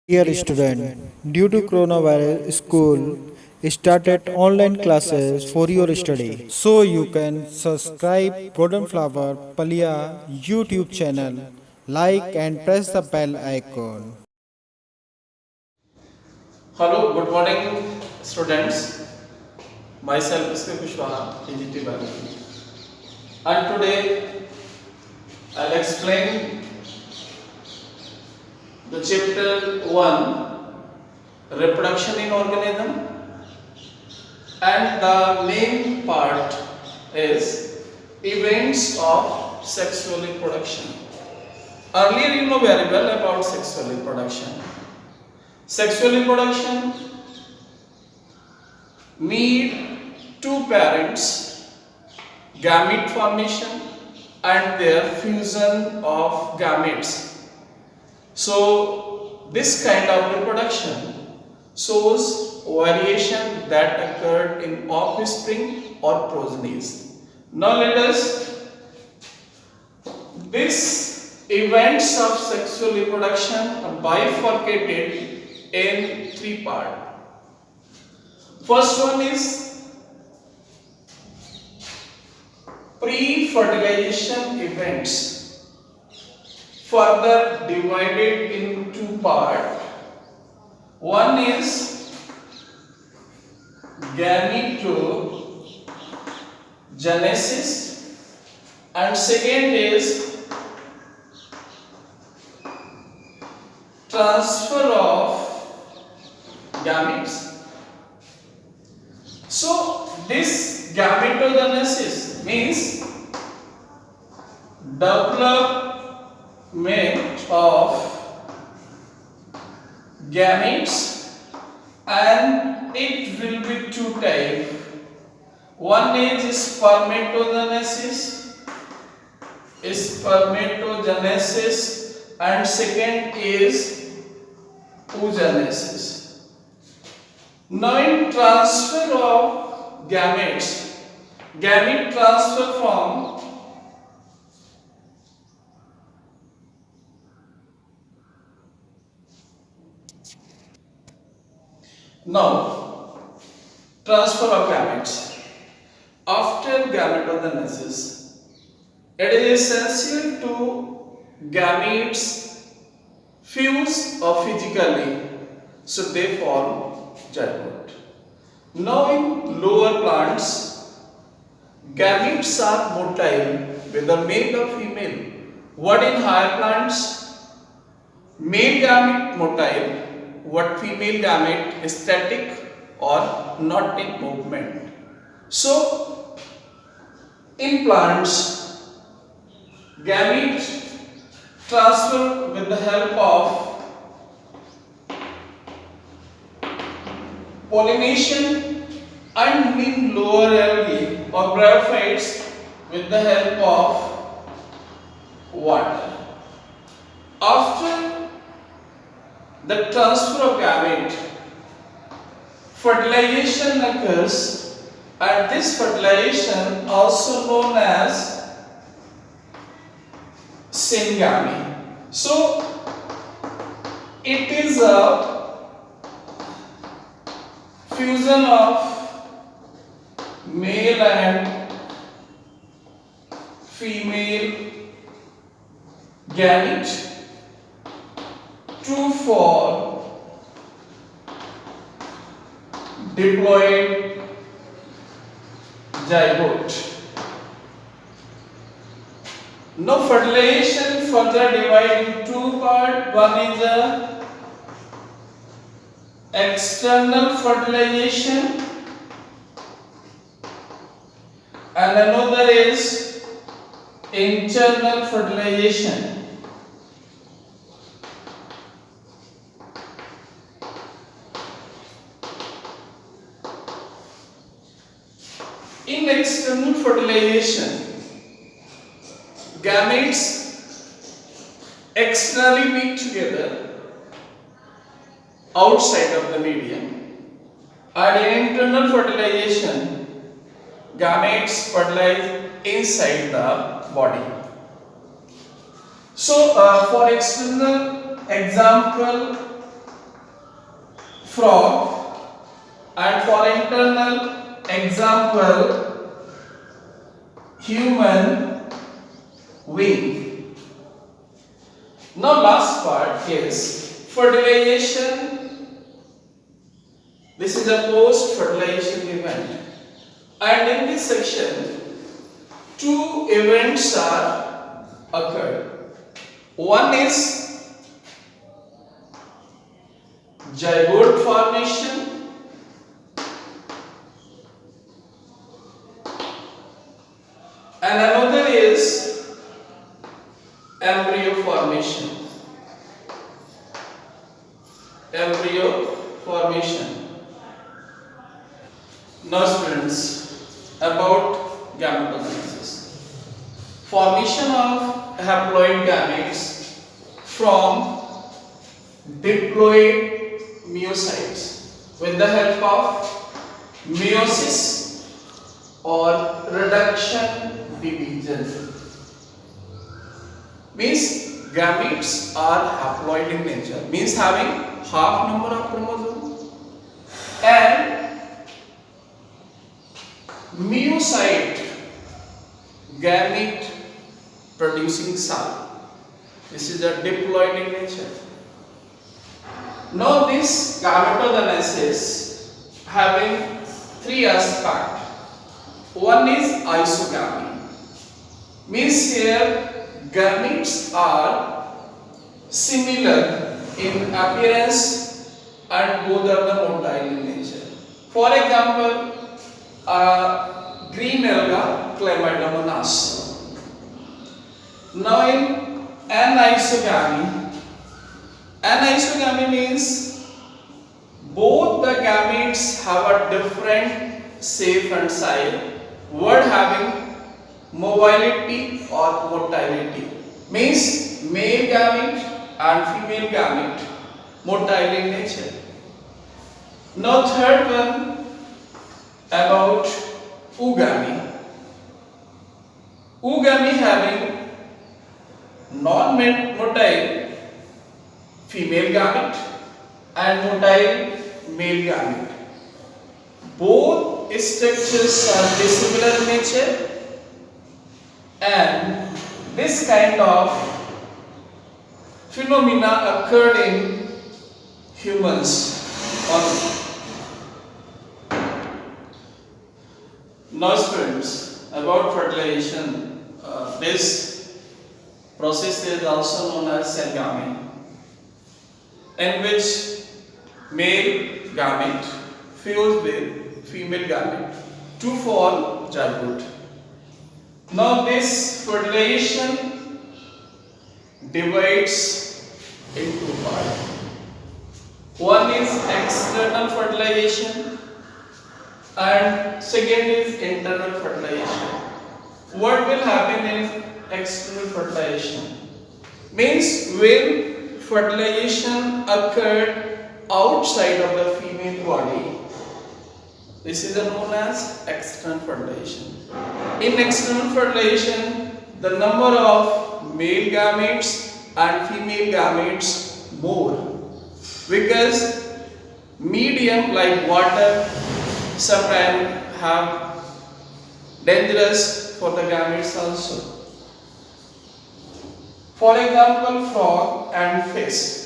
Dear student, due to coronavirus, school started online classes for your study. So you can subscribe Golden Flower Palia YouTube channel, like and press the bell icon. Hello, good morning, students. Myself is Kushwaha, PGT Biology. And today I'll explain the chapter 1, Reproduction in Organism, and the main part is Events of Sexual Reproduction. Earlier you know very well about sexual reproduction. Sexual reproduction need two parents, gamete formation and their fusion of gametes. So this kind of reproduction shows variation that occurred in offspring or progenies. Now let us this events of sexual reproduction are bifurcated in three parts. First one is pre-fertilization events, further divided in two parts. One is gametogenesis and second is transfer of gametes. So this gametogenesis means development of gametes, and it will be two types. One is spermatogenesis, and second is oogenesis. Now in transfer of gametes, gamete transfer from now transfer of gametes. After gametogenesis, it is essential to gametes fuse physically, so they form zygote. Now in lower plants, gametes are motile, whether male or female. What in higher plants? Male gamete motile, what female gamete is static or not in movement. So in plants, gamete transfer with the help of pollination, and in lower algae or bryophytes with the help of water. After the transfer of gamete, fertilization occurs, and this fertilization also known as syngamy. So it is a fusion of male and female gamete to form diploid zygote. Now fertilization further divided in two parts. One is a external fertilization and another is internal fertilization. In external fertilization, gametes externally meet together outside of the medium, and in internal fertilization, gametes fertilize inside the body. So for external example, frog, and for internal example human wing. Now last part is fertilization. This is a post fertilization event, and in this section two events are occurred. One is zygote formation and another is embryo formation. Embryo formation. Now students, about gametogenesis. Formation of haploid gametes from diploid myocytes with the help of meiosis or reduction division. Means gametes are haploid in nature, means having half number of chromosomes, and myocyte gamete producing cell. This is a diploid in nature. Now this gametogenesis having three aspects. One is isogamy, means here gametes are similar in appearance and both are the motile in nature. For example, green alga chlamydomonas. Now in anisogamy means both the gametes have a different shape and size, word having mobility or motility, means male gamete and female gamete motile in nature. Now third one about oogamy. Oogamy having non-motile female gamete and motile male gamete. Both structures are dissimilar in nature, and this kind of phenomena occurred in humans only. Now students, about fertilization, this process is also known as cellgamy, in which male gamete fused with female gamete to form zygote. Now this fertilization divides into two parts. One is external fertilization and second is internal fertilization. What will happen in external fertilization? Means when fertilization occurred outside of the female body, this is known as external fertilization. In external fertilization, the number of male gametes and female gametes more, because medium like water sometimes have dangerous for the gametes also. For example, frog and fish.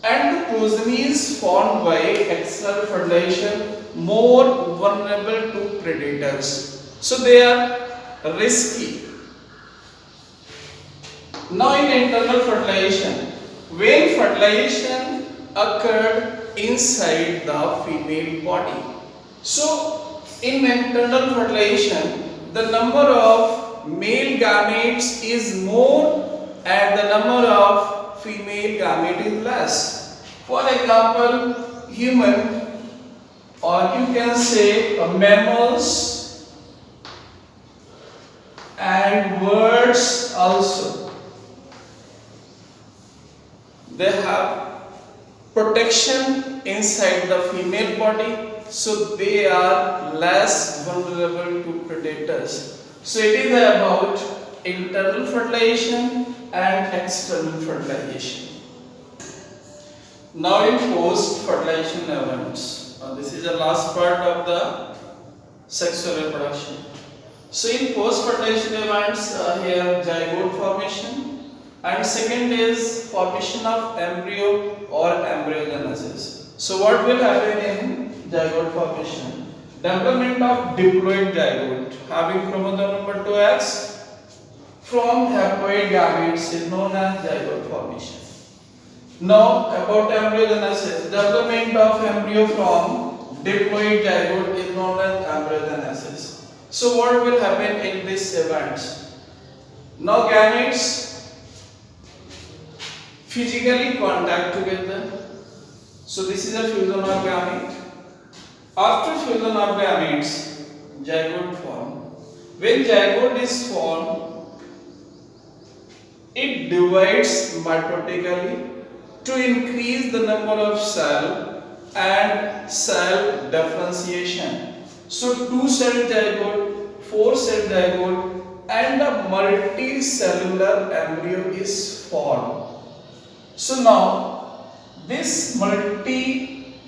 And the progenies formed by external fertilization more vulnerable to predators, so they are risky. Now in internal fertilization, when fertilization occurred inside the female body, so in internal fertilization the number of male gametes is more and the number of female gamete is less. For example, human, or you can say mammals and birds also, they have protection inside the female body, so they are less vulnerable to predators. So it is about internal fertilization and external fertilization. Now in post-fertilization events, this is the last part of the sexual reproduction. So in post-fertilization events, here zygote formation, and second is formation of embryo or embryogenesis. So what will happen in zygote formation? Development of diploid zygote having chromosome number 2x from haploid gametes is known as zygote formation. Now about embryogenesis, development of embryo from diploid zygote is known as embryogenesis. So what will happen in these events? Now gametes physically contact together. So this is a fusion of gamete. After fusion of gametes, zygote form. When zygote is formed, it divides mitotically to increase the number of cell and cell differentiation. So 2-cell zygote, 4-cell zygote and a multicellular embryo is formed. So now this multi-cell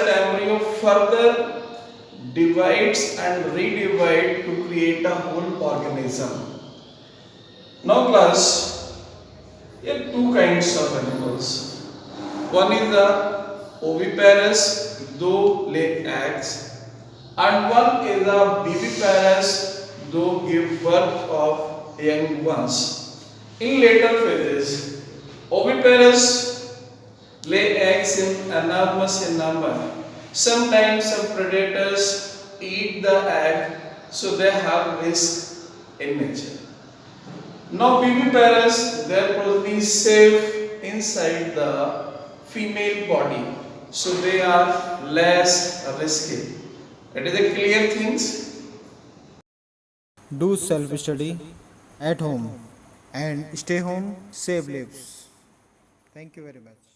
embryo further divides and redivides to create a whole organism. Now class, there are two kinds of animals. One is the oviparous, though lay eggs, and one is a viviparous, though give birth of young ones. In later phases, oviparous lay eggs in enormous in number. Sometimes some predators eat the egg, so they have risk in nature. Now viviparous, their progeny is safe inside the female body, so they are less risky. It is a clear things. Do self study at home and stay home, save lives. Thank you very much.